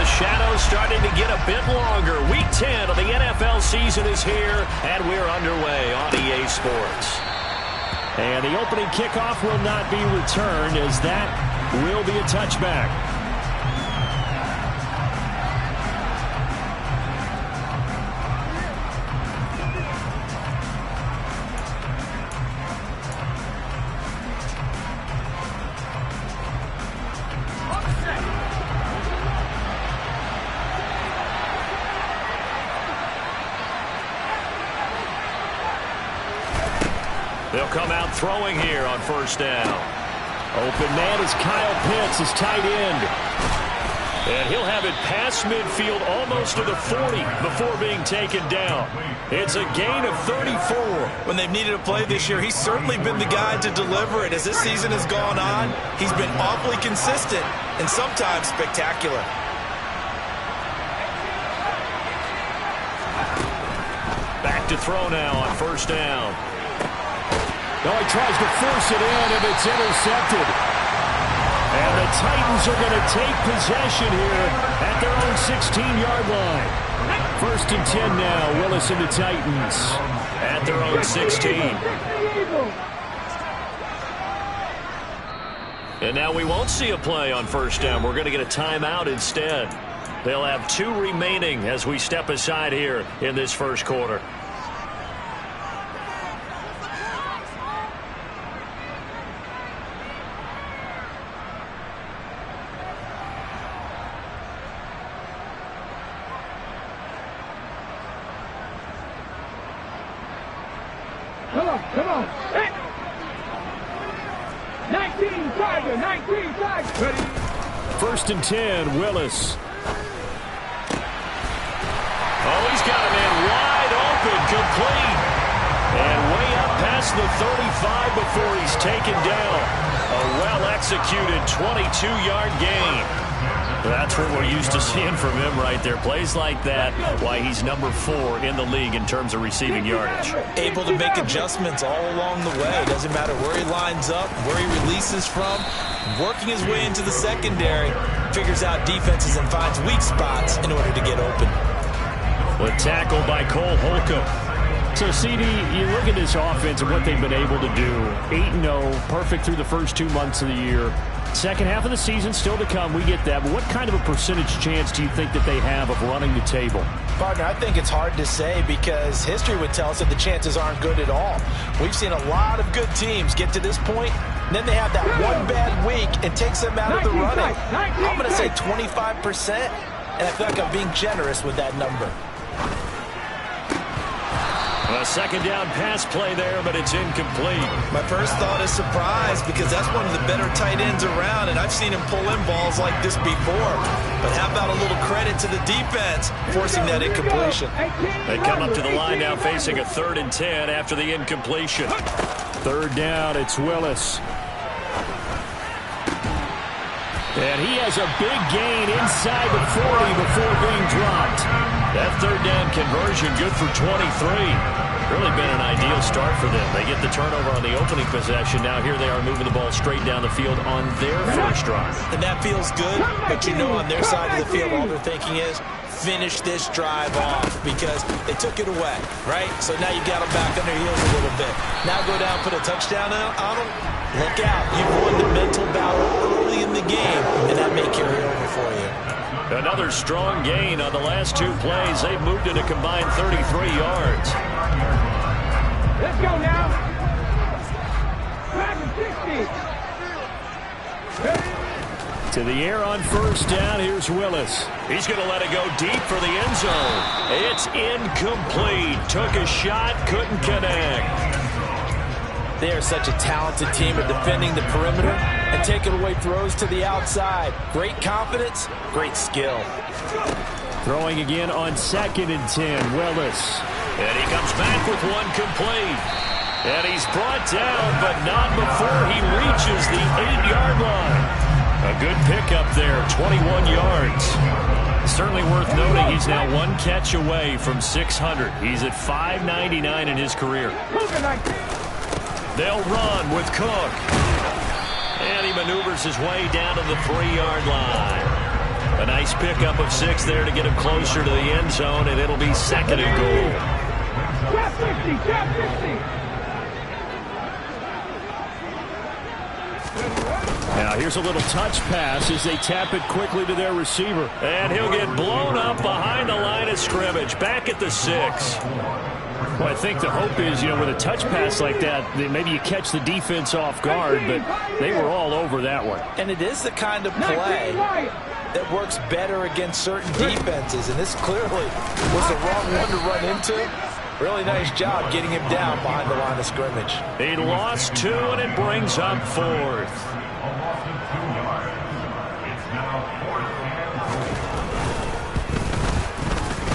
the shadows starting to get a bit longer. Week 10 of the NFL season is here, and we're underway on EA Sports. And the opening kickoff will not be returned, as that will be a touchback. They'll come out throwing here on first down. Open man is Kyle Pitts, his tight end. And he'll have it past midfield almost to the 40 before being taken down. It's a gain of 34. When they've needed a play this year, he's certainly been the guy to deliver it. As this season has gone on, he's been awfully consistent and sometimes spectacular. Back to throw now on first down. No, he tries to force it in, and it's intercepted. And the Titans are going to take possession here at their own 16-yard line. First and 10 now, Willis and the Titans at their own 16. And now we won't see a play on first down. We're going to get a timeout instead. They'll have 2 remaining as we step aside here in this first quarter. Come on. Hey. 19 Tiger. Ready. First and 10, Willis. Oh, he's got a man wide open, complete. And way up past the 35 before he's taken down. A well-executed 22-yard gain. That's what we're used to seeing from him right there. Plays like that, why he's number 4 in the league in terms of receiving yardage. Able to make adjustments all along the way. Doesn't matter where he lines up, where he releases from. Working his way into the secondary, figures out defenses and finds weak spots in order to get open. With tackle by Cole Holcomb. So, CD, you look at this offense and what they've been able to do. 8-0, perfect through the first 2 months of the year. Second half of the season still to come. We get that. But what kind of a percentage chance do you think that they have of running the table? Partner, I think it's hard to say because history would tell us that the chances aren't good at all. We've seen a lot of good teams get to this point, and then they have that one bad week and takes them out of the running. I'm going to say 25%, and I feel like I'm being generous with that number. A second down pass play there, but it's incomplete. My first thought is surprise because that's one of the better tight ends around, and I've seen him pull in balls like this before. But how about a little credit to the defense forcing that incompletion? They come up to the line now facing a 3rd and 10 after the incompletion. Third down, it's Willis. And he has a big gain inside the 40 before being dropped. That 3rd down conversion good for 23. Really been an ideal start for them. They get the turnover on the opening possession. Now here they are moving the ball straight down the field on their first drive. And that feels good, but you know on their side of the field all they're thinking is finish this drive off because they took it away, right? So now you got them back on their heels a little bit. Now go down, put a touchdown on them. Look out. You've won the mental battle early in the game, and that may carry over for you. Another strong gain on the last 2 plays. They've moved in a combined 33 yards. Let's go now. 60. To the air on first down. Here's Willis. He's going to let it go deep for the end zone. It's incomplete. Took a shot, couldn't connect. They are such a talented team at defending the perimeter and taking away throws to the outside. Great confidence, great skill. Throwing again on 2nd and 10, Willis. And he comes back with one complete. And he's brought down, but not before he reaches the 8-yard line. A good pickup there, 21 yards. Certainly worth noting he's now 1 catch away from 600. He's at 599 in his career. They'll run with Cook. And he maneuvers his way down to the 3-yard line. A nice pickup of 6 there to get him closer to the end zone, and it'll be 2nd and goal. Trap 60, trap 60. Now here's a little touch pass as they tap it quickly to their receiver. And he'll get blown up behind the line of scrimmage, back at the 6. Well, I think the hope is, with a touch pass like that, maybe you catch the defense off guard, but they were all over that one. And it is the kind of play that works better against certain defenses, and this clearly was the wrong one to run into. Really nice job getting him down behind the line of scrimmage. He lost 2, and it brings up 4th.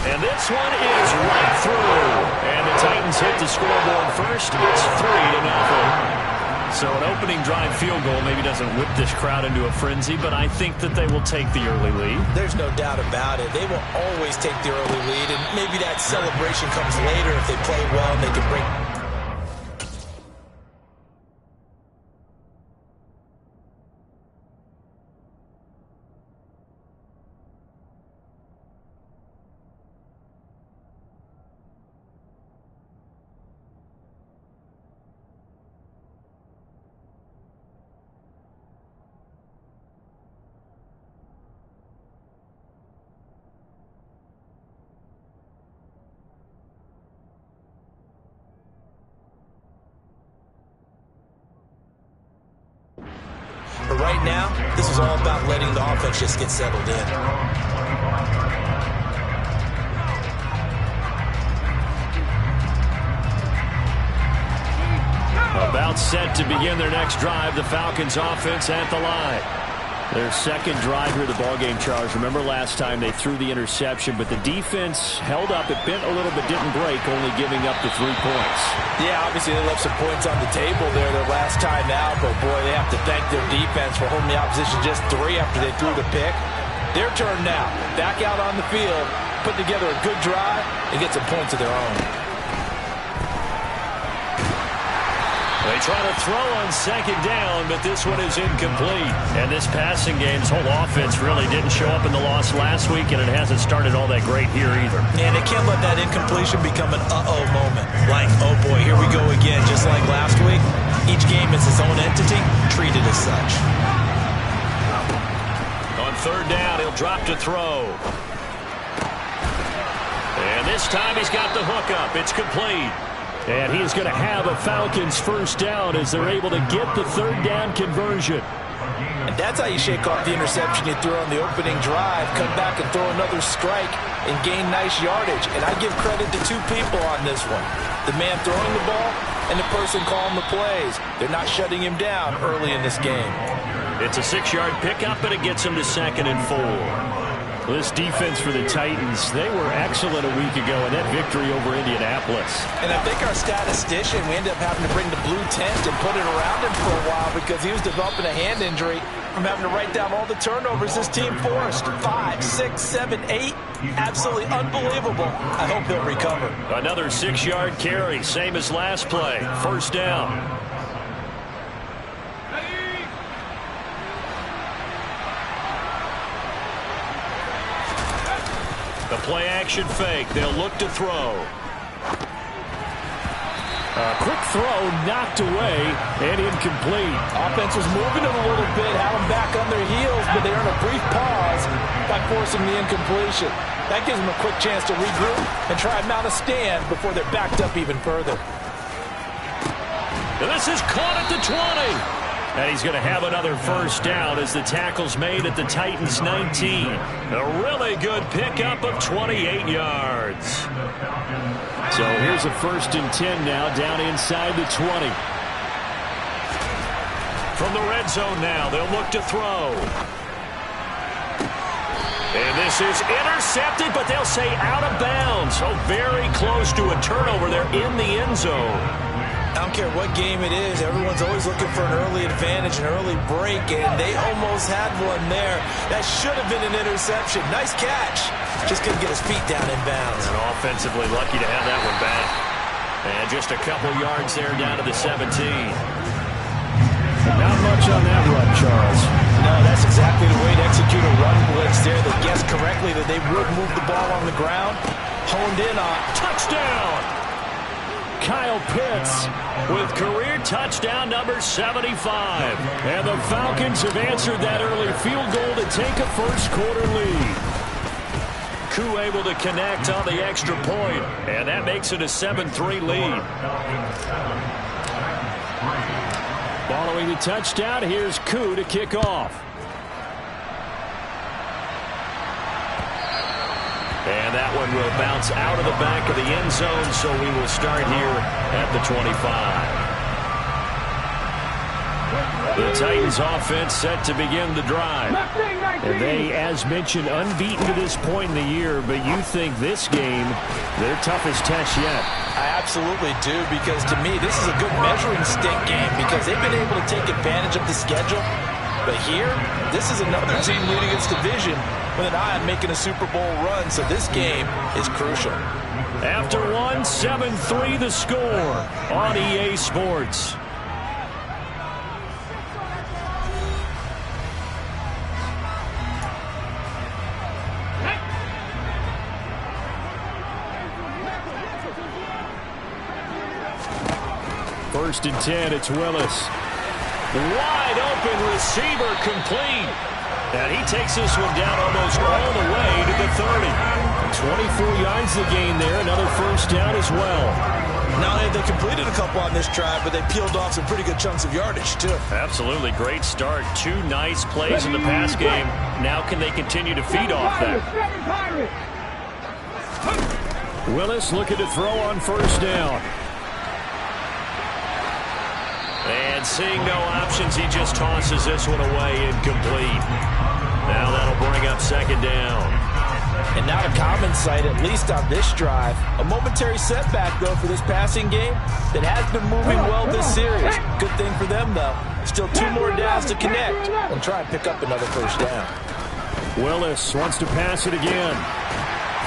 And this one is right through. And the Titans hit the scoreboard first. It's 3-0. So an opening drive field goal maybe doesn't whip this crowd into a frenzy, but I think that they will take the early lead. There's no doubt about it. They will always take the early lead, and maybe that celebration comes later if they play well and they can break. But right now, this is all about letting the offense just get settled in. About set to begin their next drive, the Falcons offense at the line. Their second drive here, the ballgame, Charles. Remember last time they threw the interception, but the defense held up. It bent a little but didn't break, only giving up the 3 points. Yeah, obviously they left some points on the table there their last time out, but boy, they have to thank their defense for holding the opposition just 3 after they threw the pick. Their turn now. Back out on the field, put together a good drive, and get some points of their own. They try to throw on 2nd down, but this one is incomplete. And this passing game's whole offense really didn't show up in the loss last week, and it hasn't started all that great here either. And they can't let that incompletion become an uh-oh moment. Like, oh boy, here we go again, just like last week. Each game is its own entity, treated as such. On 3rd down, he'll drop to throw. And this time he's got the hook up. It's complete. And he's going to have a Falcons first down as they're able to get the 3rd down conversion. And that's how you shake off the interception you threw on the opening drive, come back and throw another strike and gain nice yardage. And I give credit to 2 people on this one. The man throwing the ball and the person calling the plays. They're not shutting him down early in this game. It's a 6-yard pickup, but it gets him to 2nd and 4. This defense for the Titans, they were excellent a week ago in that victory over Indianapolis. And I think our statistician, we ended up having to bring the blue tent and put it around him for a while because he was developing a hand injury from having to write down all the turnovers this team forced. 5, 6, 7, 8. Absolutely unbelievable. I hope he'll recover. Another 6-yard carry, same as last play. First down. The play-action fake. They'll look to throw. A quick throw knocked away and incomplete. Offense was moving it a little bit, had them back on their heels, but they earned a brief pause by forcing the incompletion. That gives them a quick chance to regroup and try and mount a stand before they're backed up even further. And this is caught at the 20. And he's going to have another first down as the tackle's made at the Titans' 19. A really good pickup of 28 yards. So here's a 1st and 10 now, down inside the 20. From the red zone now, they'll look to throw. And this is intercepted, but they'll say out of bounds. So very close to a turnover there in the end zone. I don't care what game it is. Everyone's always looking for an early advantage, an early break, and they almost had one there. That should have been an interception. Nice catch. Just couldn't get his feet down in bounds. And offensively lucky to have that one back. And just a couple yards there down to the 17. Not much on that run, Charles. No, that's exactly the way to execute a run blitz there. The they would move the ball on the ground. Honed in on. Touchdown! Kyle Pitts with career touchdown number 75. And the Falcons have answered that early field goal to take a first quarter lead. Koo able to connect on the extra point, and that makes it a 7-3 lead. Following the touchdown, here's Koo to kick off. And that one will bounce out of the back of the end zone, so we will start here at the 25. The Titans offense set to begin the drive. And they, as mentioned, unbeaten to this point in the year, but you think this game, their toughest test yet. I absolutely do, because to me, this is a good measuring stick game because they've been able to take advantage of the schedule. But here, this is another team leading its division with an eye on making a Super Bowl run, so this game is crucial. After one, 7-3 the score on EA Sports. First and 10, it's Willis. Wide open receiver complete. And he takes this one down almost all the way to the 30. 24 yards the gain there. Another first down as well. Not only have they completed a couple on this drive, but they peeled off some pretty good chunks of yardage, too. Absolutely. Great start. Two nice plays in the pass game. Now can they continue to feed off that? Willis looking to throw on first down. And seeing no options, he just tosses this one away, incomplete. Now that'll bring up second down. And not a common sight, at least on this drive. A momentary setback, though, for this passing game that has been moving well this series. Good thing for them, though. Still two more downs to connect and try and pick up another first down. Willis wants to pass it again.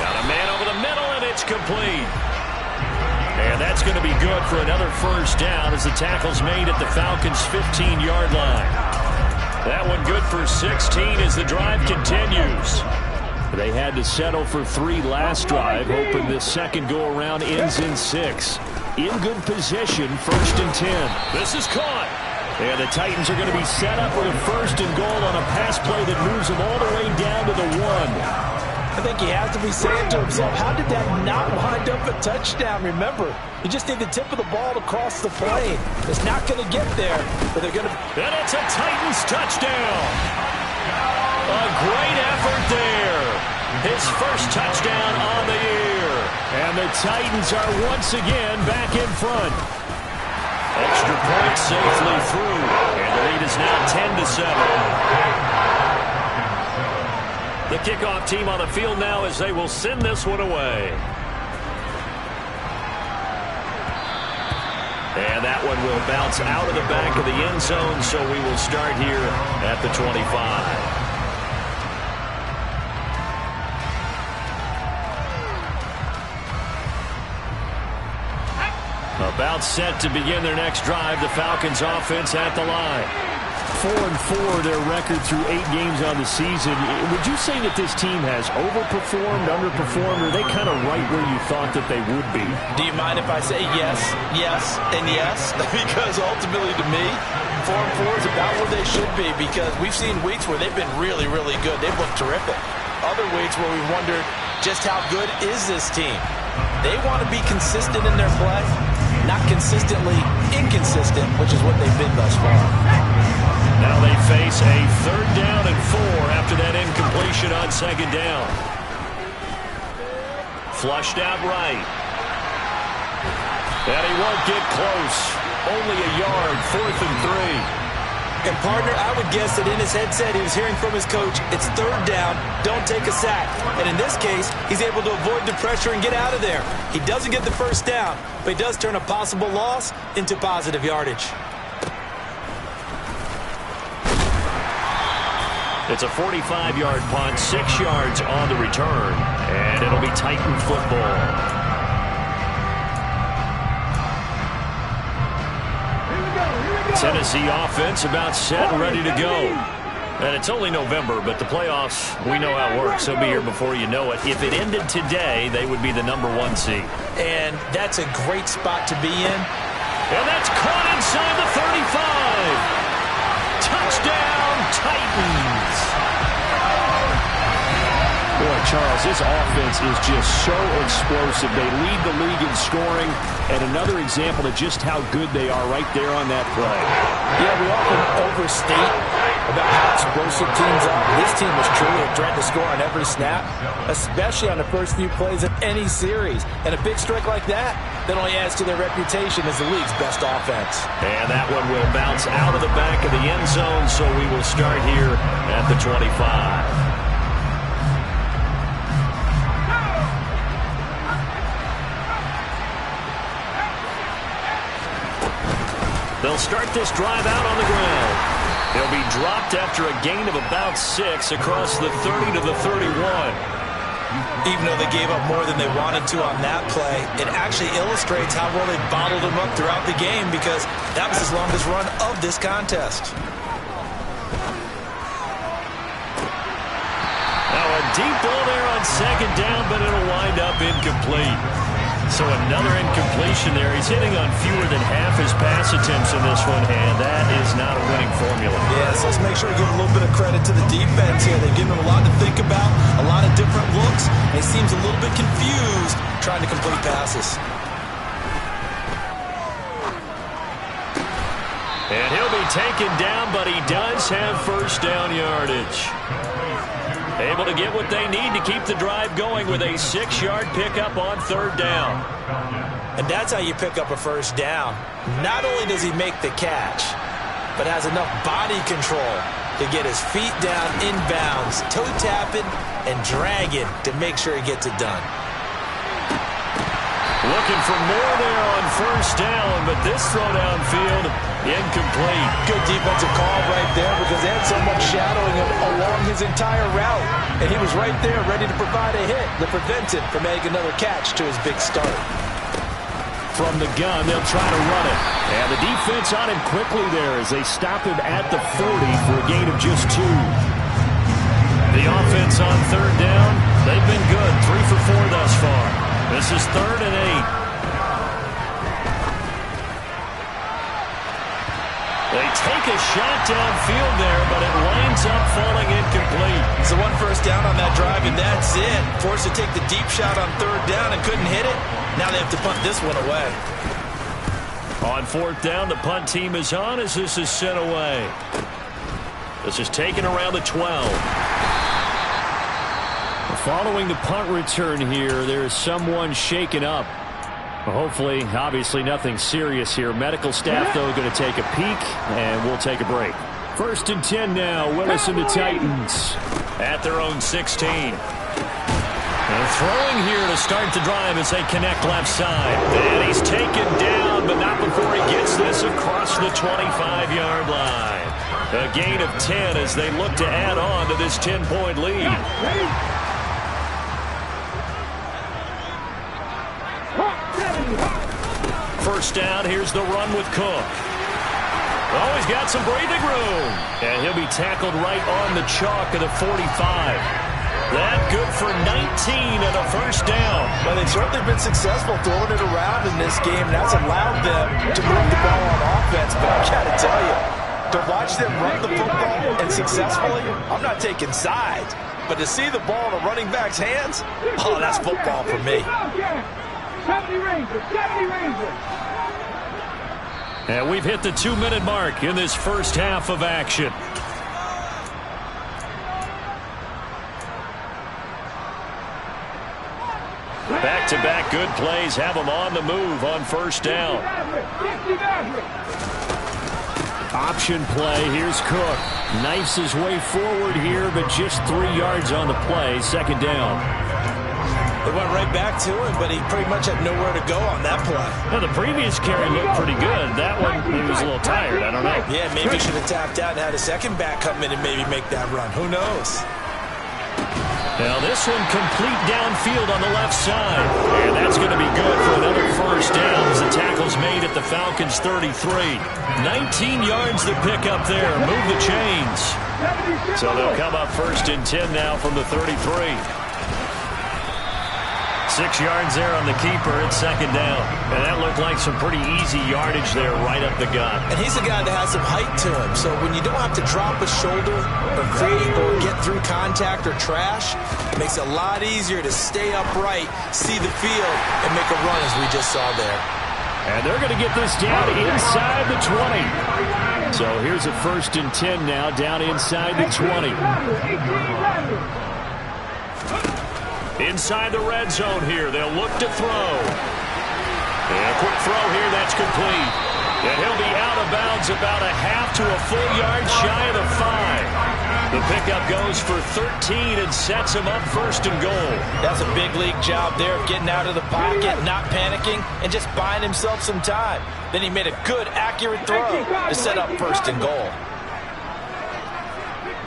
Got a man over the middle, and it's complete. And that's going to be good for another first down as the tackle's made at the Falcons' 15-yard line. That one good for 16 as the drive continues. They had to settle for 3 last drive, hoping this second go-around ends in 6. In good position, first and 10. This is caught. And the Titans are going to be set up with a first and goal on a pass play that moves them all the way down to the 1. I think he has to be saying to himself, how did that not wind up a touchdown? Remember, you just need the tip of the ball to cross the plane. It's not going to get there, but they're going to... And it's a Titans touchdown. A great effort there. His first touchdown on the year. And the Titans are once again back in front. Extra point safely through. And the lead is now 10-7. The kickoff team on the field now as they will send this one away. And that one will bounce out of the back of the end zone, so we will start here at the 25. About set to begin their next drive, the Falcons offense at the line. 4-4 their record through 8 games on the season. Would you say that this team has overperformed, underperformed, or are they kind of right where you thought that they would be? Do you mind if I say yes, yes, and yes? Because ultimately to me, 4-4 is about where they should be, because we've seen weeks where they've been really, really good. They've looked terrific. Other weeks where we wondered just how good is this team. They want to be consistent in their play, not consistently inconsistent, which is what they've been thus far. Now they face a 3rd down and 4 after that incompletion on 2nd down. Flushed out right. And he won't get close. Only a yard, 4th and 3. And, partner, I would guess that in his headset he was hearing from his coach, it's 3rd down, don't take a sack. And in this case, he's able to avoid the pressure and get out of there. He doesn't get the first down, but he does turn a possible loss into positive yardage. It's a 45-yard punt, 6 yards on the return, and it'll be Titan football. Tennessee offense about set and ready to go. And it's only November, but the playoffs, we know how it works. They'll be here before you know it. If it ended today, they would be the #1 seed. And that's a great spot to be in. And that's caught inside the 35. Touchdown, Titans. Boy, Charles, this offense is just so explosive. They lead the league in scoring, and another example of just how good they are right there on that play. Yeah, we often overstate about how explosive teams are. This team is truly a threat to score on every snap, especially on the first few plays of any series. And a big strike like that only adds to their reputation as the league's best offense. And that one will bounce out of the back of the end zone, so we will start here at the 25. They'll start this drive out on the ground. They'll be dropped after a gain of about 6 across the 30 to the 31. Even though they gave up more than they wanted to on that play, it actually illustrates how well they bottled them up throughout the game, because that was his longest run of this contest. Now a deep ball there on second down, but it'll wind up incomplete. So another incompletion there. He's hitting on fewer than half his pass attempts in this one, and that is not a winning formula. Yeah, so let's make sure to give a little bit of credit to the defense here. They've given him a lot to think about, a lot of different looks, and he seems a little bit confused trying to complete passes. And he'll be taken down, but he does have first down yardage. Able to get what they need to keep the drive going with a 6-yard pickup on third down. And that's how you pick up a first down. Not only does he make the catch, but has enough body control to get his feet down inbounds, toe tapping and dragging to make sure he gets it done. Looking for more there on first down, but this throw downfield, incomplete. Good defensive call right there, because they had so much shadowing him along his entire route. And he was right there ready to provide a hit to prevent him from making another catch to his big start. From the gun, they'll try to run it. And the defense on him quickly there as they stop him at the 40 for a gain of just 2. The offense on third down, they've been good. 3 for 4 thus far. This is 3rd and 8. They take a shot downfield there, but it winds up falling incomplete. So 1 first down on that drive, and that's it. Forced to take the deep shot on third down and couldn't hit it. Now they have to punt this one away. On 4th down, the punt team is on as this is sent away. This is taken around the 12. Following the punt return here, there's someone shaken up. Hopefully, obviously nothing serious here. Medical staff, though, going to take a peek, and we'll take a break. 1st and 10 now, Willis and the Titans. At their own 16. And throwing here to start the drive as they connect left side. And he's taken down, but not before he gets this across the 25-yard line. A gain of 10 as they look to add on to this 10-point lead. First down, here's the run with Cook. Oh, he's got some breathing room. And he'll be tackled right on the chalk of the 45. That good for 19 and a first down. Well, they've certainly been successful throwing it around in this game, and that's allowed them to move the ball on offense. But I've got to tell you, to watch them run the football and successfully, I'm not taking sides. But to see the ball in a running back's hands, oh, that's football for me. 70 Rangers, 70 Rangers. And we've hit the 2-minute mark in this first half of action. Back-to-back good plays have them on the move on first down. Option play. Here's Cook. Knifes his way forward here, but just 3 yards on the play. 2nd down. They went right back to him, but he pretty much had nowhere to go on that play. Well, the previous carry looked pretty good. That one, he was a little tired. I don't know. Yeah, maybe he should have tapped out and had a second back come in and maybe make that run. Who knows? Now this one complete downfield on the left side. And that's going to be good for another first down as the tackle's made at the Falcons' 33. 19 yards to pick up there. Move the chains. So they'll come up 1st and 10 now from the 33. 6 yards there on the keeper. It's 2nd down. And that looked like some pretty easy yardage there right up the gut. And he's a guy that has some height to him. So when you don't have to drop a shoulder or create or get through contact or trash, it makes it a lot easier to stay upright, see the field, and make a run as we just saw there. And they're going to get this down inside the 20. So here's a 1st and 10 now down inside the 20. Inside the red zone here. They'll look to throw. And a quick throw here. That's complete. And he'll be out of bounds about a half to a full yard shy of the 5. The pickup goes for 13 and sets him up 1st and goal. That's a big league job there of getting out of the pocket, not panicking, and just buying himself some time. Then he made a good, accurate throw to set up 1st and goal.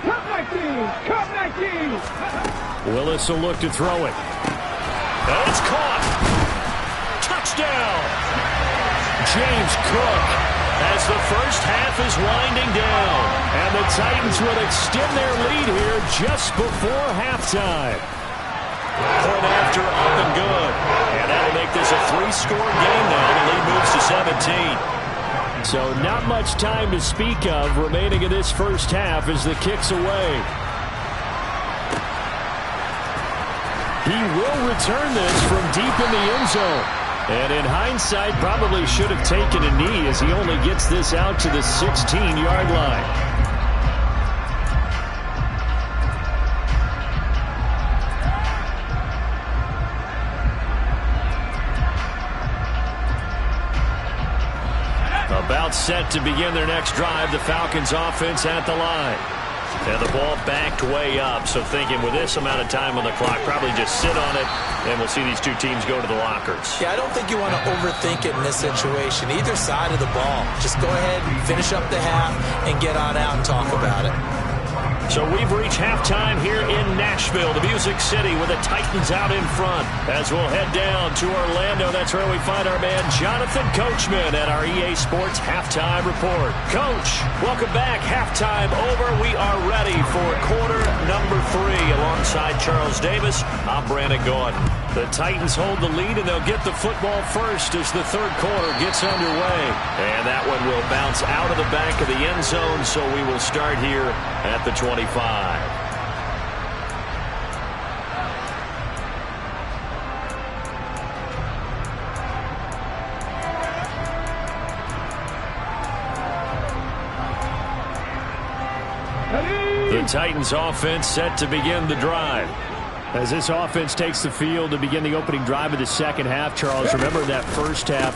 Cut 19! Willis will look to throw it. And it's caught. Touchdown. James Cook. As the first half is winding down. And the Titans will extend their lead here just before halftime. Point after up and good. And that'll make this a 3-score game now. The lead moves to 17. So not much time to speak of remaining in this first half as the kick's away. He will return this from deep in the end zone. And in hindsight, probably should have taken a knee as he only gets this out to the 16-yard line. About set to begin their next drive, the Falcons offense at the line. And the ball backed way up, so thinking with this amount of time on the clock, probably just sit on it, and we'll see these two teams go to the lockers. Yeah, I don't think you want to overthink it in this situation. Either side of the ball. Just go ahead, finish up the half, and get on out and talk about it. So we've reached halftime here in Nashville, the Music City, with the Titans out in front. As we'll head down to Orlando, that's where we find our man Jonathan Coachman at our EA Sports Halftime Report. Coach, welcome back. Halftime over. We are ready for quarter number 3. Alongside Charles Davis, I'm Brandon Gordon. The Titans hold the lead, and they'll get the football first as the third quarter gets underway. And that one will bounce out of the back of the end zone, so we will start here at the 25. The Titans offense set to begin the drive. As this offense takes the field to begin the opening drive of the second half, Charles, remember that first half,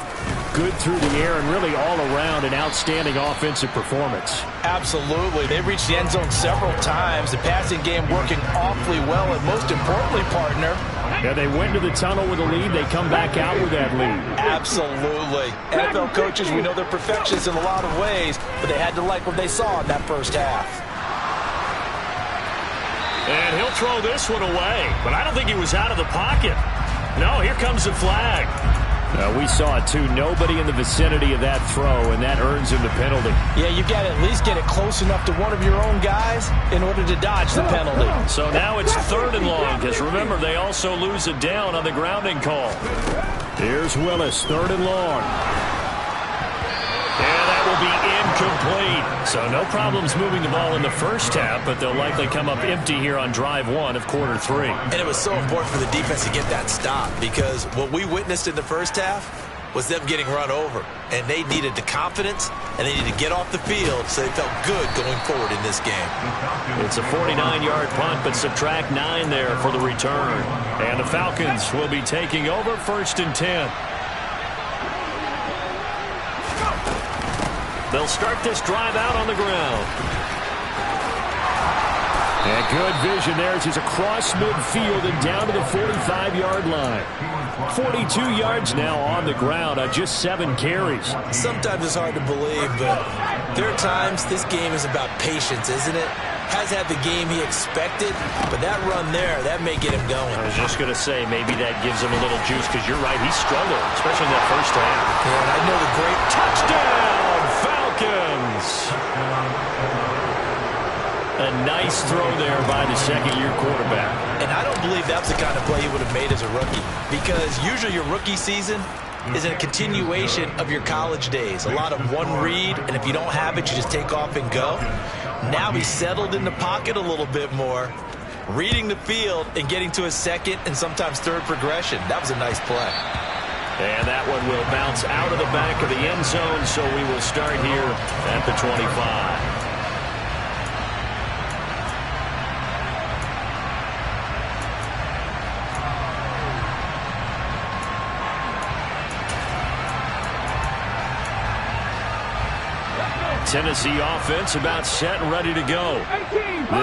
good through the air and really all around an outstanding offensive performance. Absolutely. They reached the end zone several times. The passing game working awfully well, and most importantly, partner, yeah, they went to the tunnel with a lead. They come back out with that lead. Absolutely. NFL coaches, we know they're perfectionists in a lot of ways, but they had to like what they saw in that first half. And he'll throw this one away, but I don't think he was out of the pocket. No, here comes the flag. We saw it, too. Nobody in the vicinity of that throw, and that earns him the penalty. Yeah, you got to at least get it close enough to one of your own guys in order to dodge the penalty. So now it's 3rd and long, because remember, they also lose it down on the grounding call. Here's Willis, 3rd and long. And that will be incomplete. So no problems moving the ball in the first half, but they'll likely come up empty here on drive 1 of quarter 3. And it was so important for the defense to get that stop, because what we witnessed in the first half was them getting run over. And they needed the confidence, and they needed to get off the field so they felt good going forward in this game. It's a 49-yard punt, but subtract 9 there for the return. And the Falcons will be taking over 1st and 10. They'll start this drive out on the ground. And good vision there as he's across midfield and down to the 45-yard line. 42 yards now on the ground on just 7 carries. Sometimes it's hard to believe, but there are times this game is about patience, isn't it? has had the game he expected, but that run there, that may get him going. I was just going to say, maybe that gives him a little juice, because you're right, he struggled, especially in that first half. Yeah, and I know the great touchdown, Falcons! A nice throw there by the second-year quarterback. And I don't believe that's the kind of play he would have made as a rookie, because usually your rookie season is a continuation of your college days. A lot of one read, and if you don't have it, you just take off and go. Now he's settled in the pocket a little bit more, reading the field and getting to his second and sometimes third progression. That was a nice play. And that one will bounce out of the back of the end zone, so we will start here at the 25. Tennessee offense about set and ready to go.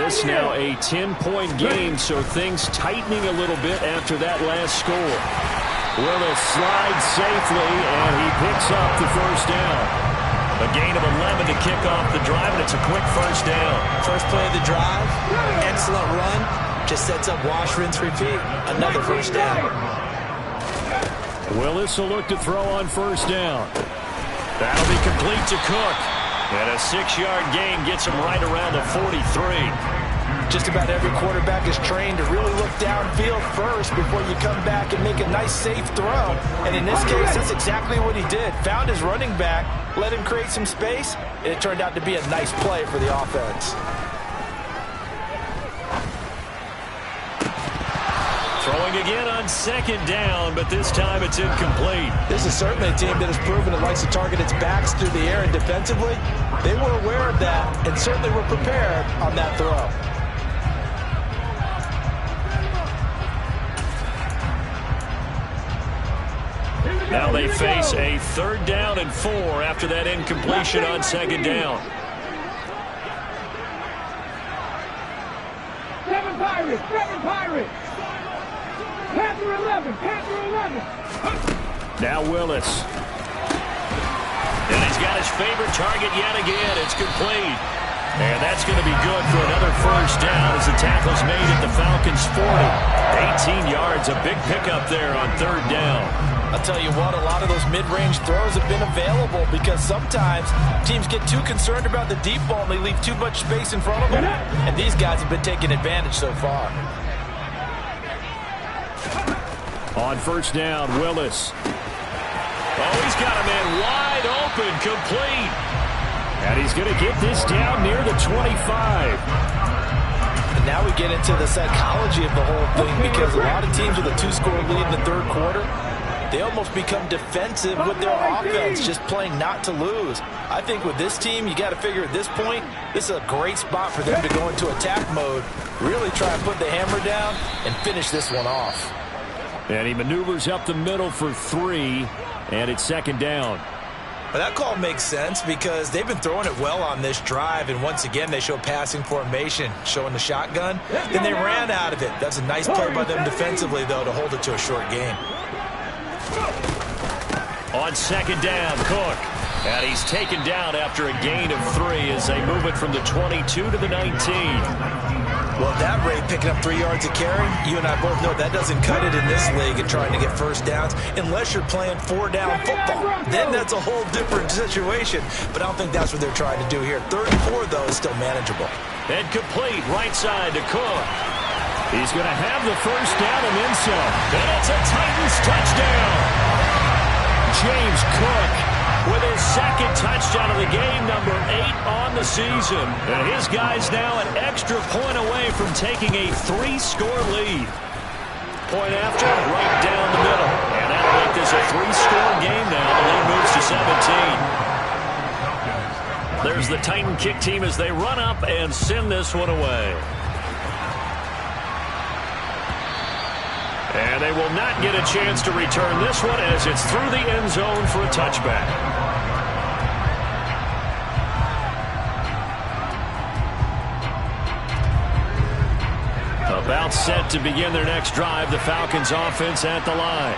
This now a 10-point game, so things tightening a little bit after that last score. Willis slides safely, and he picks up the first down. A gain of 11 to kick off the drive, and it's a quick first down. First play of the drive, excellent run, just sets up wash, rinse, repeat. Another first down. Willis will look to throw on first down. That'll be complete to Cook. And a 6-yard gain gets him right around the 43. Just about every quarterback is trained to really look downfield first before you come back and make a nice, safe throw. And in this case, that's exactly what he did. Found his running back, let him create some space, and it turned out to be a nice play for the offense. Throwing again on second down, but this time it's incomplete. This is certainly a team that has proven it likes to target its backs through the air and defensively. They were aware of that and certainly were prepared on that throw. Now they face a 3rd down and 4 after that incompletion on second down. 7 Pirates, 7 Pirates. Panther 11, Panther 11. Now Willis. And he's got his favorite target yet again. It's complete. And that's going to be good for another first down as the tackle's made at the Falcons' 40. 18 yards, a big pickup there on 3rd down. I'll tell you what, a lot of those mid-range throws have been available because sometimes teams get too concerned about the deep ball and they leave too much space in front of them. And these guys have been taking advantage so far. On first down, Willis. Oh, he's got a man wide open, complete. And he's going to get this down near the 25. And now we get into the psychology of the whole thing because a lot of teams with a 2-score lead in the 3rd quarter, they almost become defensive with their offense, just playing not to lose. I think with this team, you got to figure at this point, this is a great spot for them to go into attack mode, really try and put the hammer down and finish this one off. And he maneuvers up the middle for 3, and it's 2nd down. Well, that call makes sense because they've been throwing it well on this drive, and once again, they show passing formation, showing the shotgun. Then they ran out of it. That's a nice play by them defensively, though, to hold it to a short game. On second down, Cook. And he's taken down after a gain of 3 as they move it from the 22 to the 19. Well, at that rate, picking up 3 yards a carry, you and I both know that doesn't cut it in this league and trying to get first downs unless you're playing 4-down football. Then that's a whole different situation. But I don't think that's what they're trying to do here. 3rd and 4, though, is still manageable. And complete right side to Cook. He's going to have the first down and then some. And it's a Titans touchdown. James Cook with his 2nd touchdown of the game, number 8 on the season. And his guys now an extra point away from taking a 3-score lead. Point after, right down the middle. And that'll make this a 3-score game now. The lead moves to 17. There's the Titan kick team as they run up and send this one away. And they will not get a chance to return this one as it's through the end zone for a touchback. About set to begin their next drive, the Falcons offense at the line.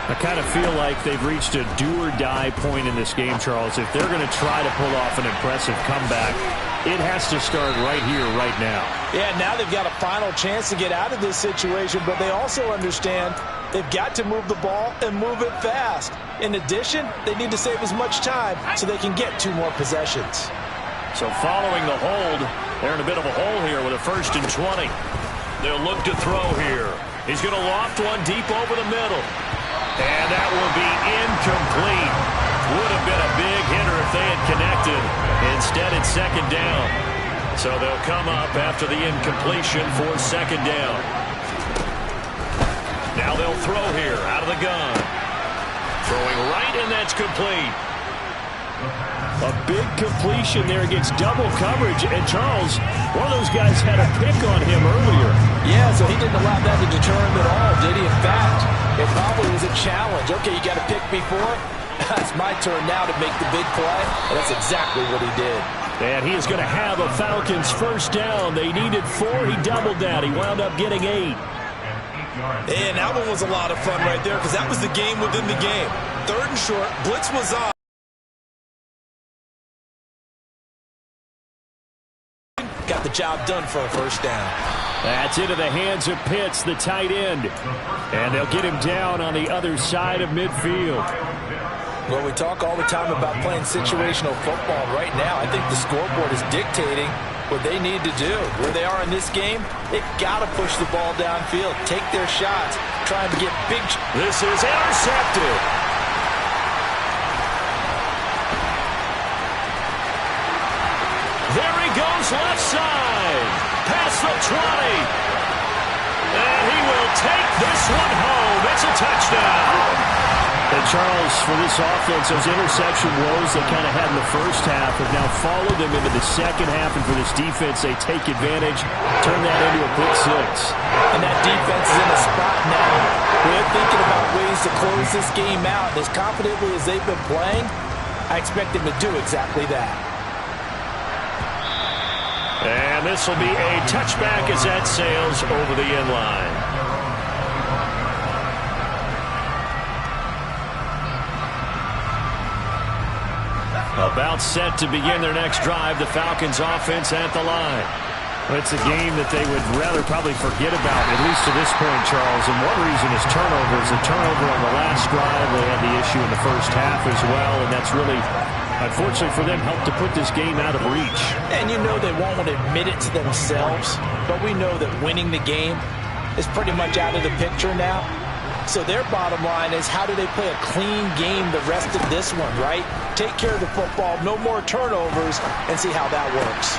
I kind of feel like they've reached a do-or-die point in this game, Charles. If they're going to try to pull off an impressive comeback, It has to start right here, right now. Yeah, now they've got a final chance to get out of this situation, but they also understand they've got to move the ball and move it fast. In addition, they need to save as much time so they can get 2 more possessions. So following the hold, they're in a bit of a hole here with a 1st and 20. They'll look to throw here. He's going to loft one deep over the middle. And that will be incomplete. Would have been a big hitter if they had connected. Instead, it's 2nd down. So they'll come up after the incompletion for 2nd down. Now they'll throw here out of the gun. Throwing right, and that's complete. A big completion there against double coverage. And Charles, one of those guys had a pick on him earlier. Yeah, so he didn't allow that to deter him at all, did he? In fact, it probably was a challenge. Okay, you got a pick before. It's my turn now to make the big play. And that's exactly what he did. And he is going to have a Falcons 1st down. They needed 4. He doubled that. He wound up getting 8. And that one was a lot of fun right there because that was the game within the game. 3rd and short. Blitz was on. Got the job done for a 1st down. That's into the hands of Pitts, the tight end. And they'll get him down on the other side of midfield. Well, we talk all the time about playing situational football. Right now, I think the scoreboard is dictating what they need to do. Where they are in this game, they've got to push the ball downfield, take their shots, try and get big. This is intercepted. There he goes, left side. Past the 20. And he will take this one home. It's a touchdown. And Charles, for this offense, those interception woes they kind of had in the 1st half have now followed them into the 2nd half. And for this defense, they take advantage, turn that into a pick 6. And that defense is in a spot now where they're thinking about ways to close this game out. As confidently as they've been playing, I expect them to do exactly that. And this will be a touchback as that sails over the end line. About set to begin their next drive, the Falcons offense at the line. Well, it's a game that they would rather probably forget about, at least to this point, Charles. And one reason is turnovers. A turnover on the last drive. They had the issue in the 1st half as well, and that's really, unfortunately for them, helped to put this game out of reach. And you know they won't admit it to themselves, but we know that winning the game is pretty much out of the picture now. So their bottom line is, how do they play a clean game the rest of this one, right? Take care of the football, no more turnovers, and see how that works.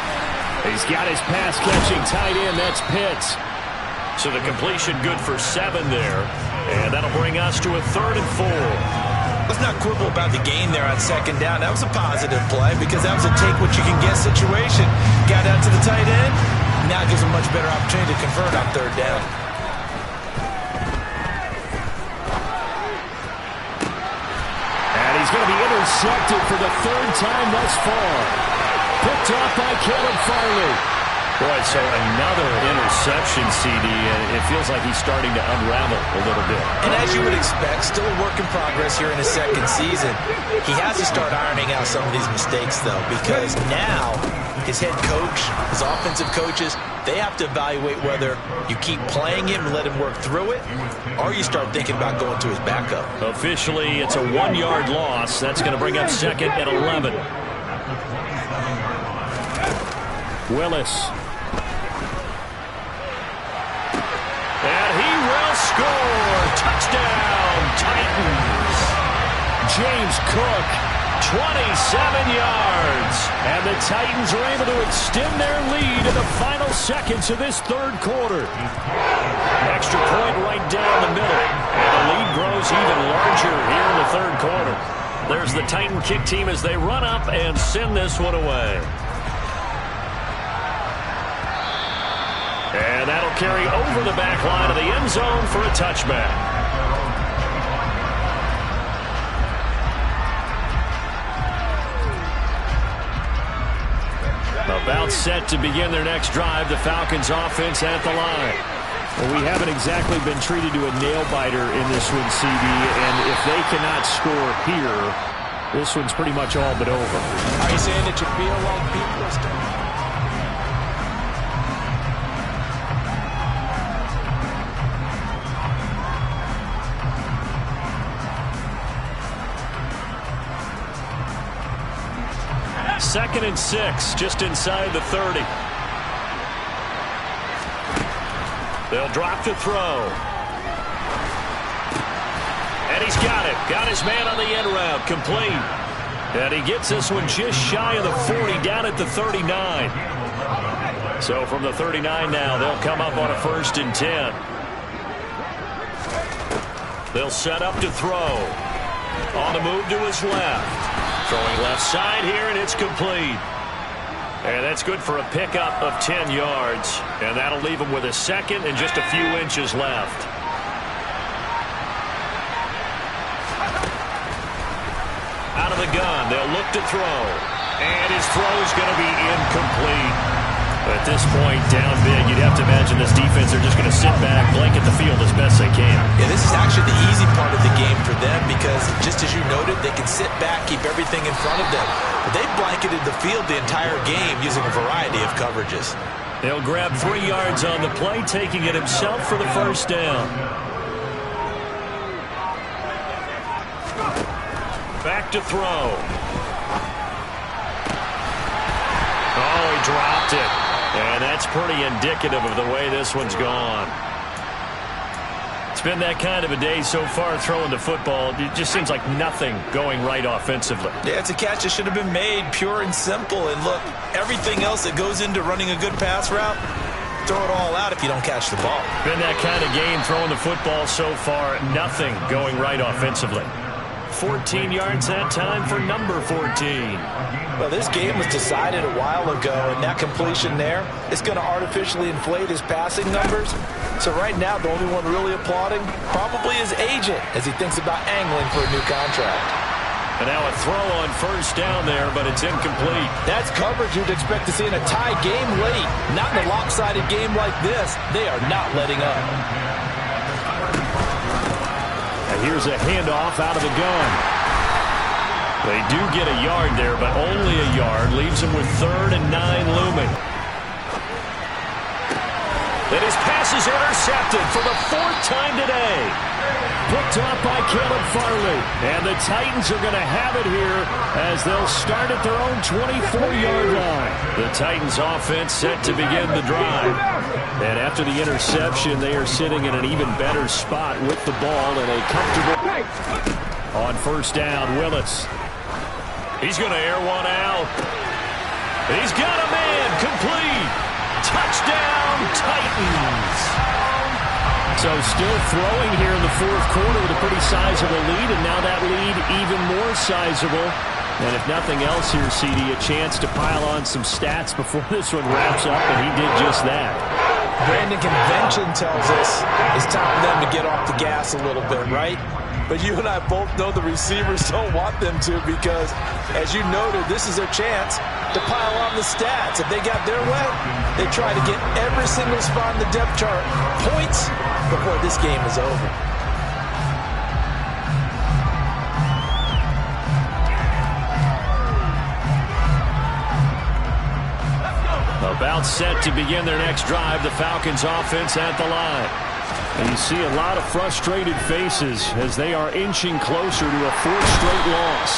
He's got his pass-catching tight end. That's Pitts. So the completion good for 7 there. And that'll bring us to a 3rd and 4. Let's not quibble about the gain there on 2nd down. That was a positive play because that was a take-what-you-can-get situation. Got out to the tight end. Now gives a much better opportunity to convert on 3rd down. He's going to be intercepted for the 3rd time thus far. Picked off by Caleb Farley. Boy, so another interception, CD, and it feels like he's starting to unravel a little bit. And as you would expect, still a work in progress here in his 2nd season. He has to start ironing out some of these mistakes, though, because now his head coach, his offensive coaches, they have to evaluate whether you keep playing him and let him work through it, or you start thinking about going to his backup. Officially, it's a 1-yard loss. That's going to bring up 2nd and 11. Willis. And he will score. Touchdown, Titans. James Cook, 27 yards. And the Titans are able to extend their lead in the final seconds of this 3rd quarter. Extra point right down the middle. And the lead grows even larger here in the 3rd quarter. There's the Titan kick team as they run up and send this one away. And that'll carry over the back line of the end zone for a touchback. About set to begin their next drive, the Falcons offense at the line. Well, we haven't exactly been treated to a nail-biter in this one, CD, and if they cannot score here, this one's pretty much all but over. Are you saying that you feel like people are 2nd and 6, just inside the 30. They'll drop to throw. And he's got it. Got his man on the end route. Complete. And he gets this one just shy of the 40, down at the 39. So from the 39 now, they'll come up on a 1st and 10. They'll set up to throw. On the move to his left. Throwing left side here, and it's complete. And that's good for a pickup of 10 yards. And that'll leave him with a 2nd and just a few inches left. Out of the gun, they'll look to throw. And his throw's going to be incomplete. At this point, down big, you'd have to imagine this defense are just going to sit back, blanket the field as best they can. Yeah, this is actually the easy part of the game for them because, just as you noted, they can sit back, keep everything in front of them. But they've blanketed the field the entire game using a variety of coverages. They'll grab 3 yards on the play, taking it himself for the 1st down. Back to throw. Oh, he dropped it. And that's pretty indicative of the way this one's gone. It's been that kind of a day so far throwing the football. It just seems like nothing going right offensively. Yeah, it's a catch that should have been made, pure and simple. And look, everything else that goes into running a good pass route, throw it all out if you don't catch the ball. Been that kind of game throwing the football so far. Nothing going right offensively. 14 yards that time for number 14. Well, this game was decided a while ago, and that completion there is going to artificially inflate his passing numbers. So right now, the only one really applauding probably his agent as he thinks about angling for a new contract. And now a throw on 1st down there, but it's incomplete. That's coverage you'd expect to see in a tie game late. Not in a lopsided game like this. They are not letting up. Here's a handoff out of the gun. They do get a yard there, but only a yard. Leaves him with 3rd and 9 looming. And his pass is intercepted for the 4th time today. Picked off by Caleb Farley. And the Titans are going to have it here as they'll start at their own 24-yard line. The Titans offense set to begin the drive. And after the interception, they are sitting in an even better spot with the ball in a comfortable. On 1st down, Willis. He's going to air one out. He's got a man. Complete. Touchdown, Titans. So still throwing here in the 4th quarter with a pretty sizable lead, and now that lead even more sizable. And if nothing else here, CD, a chance to pile on some stats before this one wraps up, and he did just that. Brandon, convention tells us it's time for them to get off the gas a little bit, right? But you and I both know the receivers don't want them to because, as you noted, this is their chance to pile on the stats. If they got their way, they try to get every single spot in the depth chart points before this game is over. About set to begin their next drive, the Falcons offense at the line. And you see a lot of frustrated faces as they are inching closer to a 4th straight loss.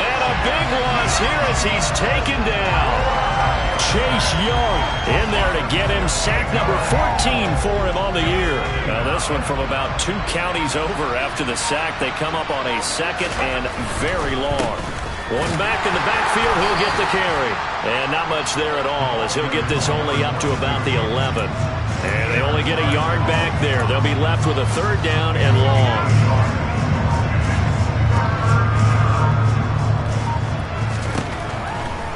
And a big loss here as he's taken down. Chase Young in there to get him. Sack number 14 for him on the year. Now this one from about 2 counties over after the sack. They come up on a 2nd and very long. One back in the backfield, he'll get the carry. And not much there at all as he'll get this only up to about the 11. And they only get a yard back there. They'll be left with a 3rd down and long.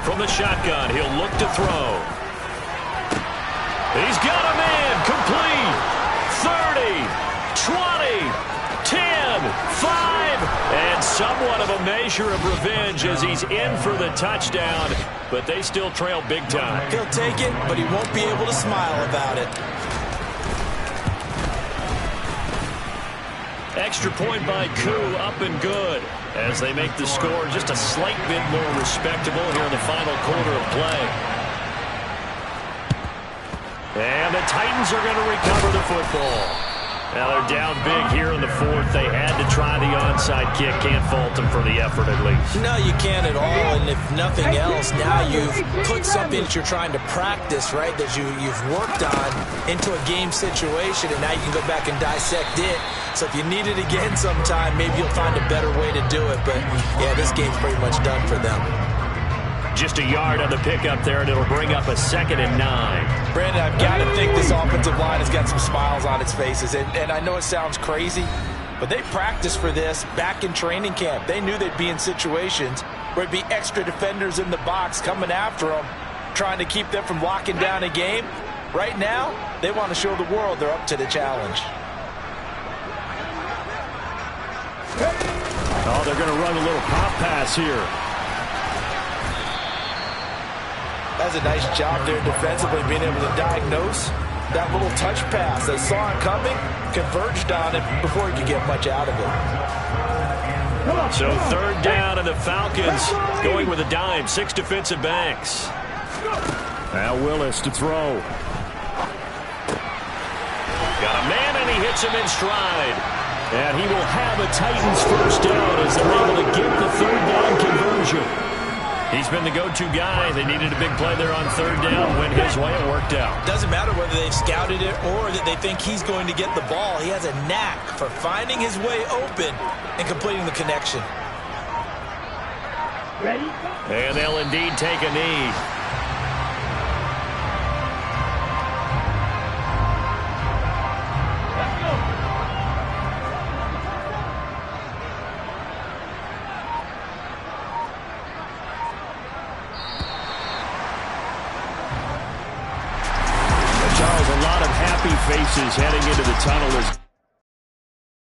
From the shotgun, he'll look to throw. He's got a man. Complete. 30, 20, 10, 5. And somewhat of a measure of revenge as he's in for the touchdown. But they still trail big time. He'll take it, but he won't be able to smile about it. Extra point by Koo, up and good. As they make the score just a slight bit more respectable here in the final quarter of play. And the Titans are going to recover the football. Now they're down big here in the fourth. They had to try the onside kick. Can't fault them for the effort at least. No, you can't at all. And if nothing else, now you've put something that you're trying to practice, right, that you've worked on into a game situation, and now you can go back and dissect it. So if you need it again sometime, maybe you'll find a better way to do it. But, yeah, this game's pretty much done for them. Just a yard on the pickup there, and it'll bring up a 2nd and 9. Brandon, I've got to think this offensive line has got some smiles on its faces. And I know it sounds crazy, but they practiced for this back in training camp. They knew they'd be in situations where it'd be extra defenders in the box coming after them, trying to keep them from locking down a game. Right now, they want to show the world they're up to the challenge. Oh, they're going to run a little pop pass here. That's a nice job there defensively, being able to diagnose that little touch pass. They saw it coming, converged on it before he could get much out of it. So 3rd down, and the Falcons going with a dime. 6 defensive backs. Now Willis to throw. Got a man, and he hits him in stride. And he will have a Titans first down as they're able to get the 3rd down conversion. He's been the go-to guy. They needed a big play there on 3rd down. Went his way. It worked out. Doesn't matter whether they've scouted it or that they think he's going to get the ball. He has a knack for finding his way open and completing the connection. Ready? And they'll indeed take a knee. Charles, a lot of happy faces heading into the tunnel as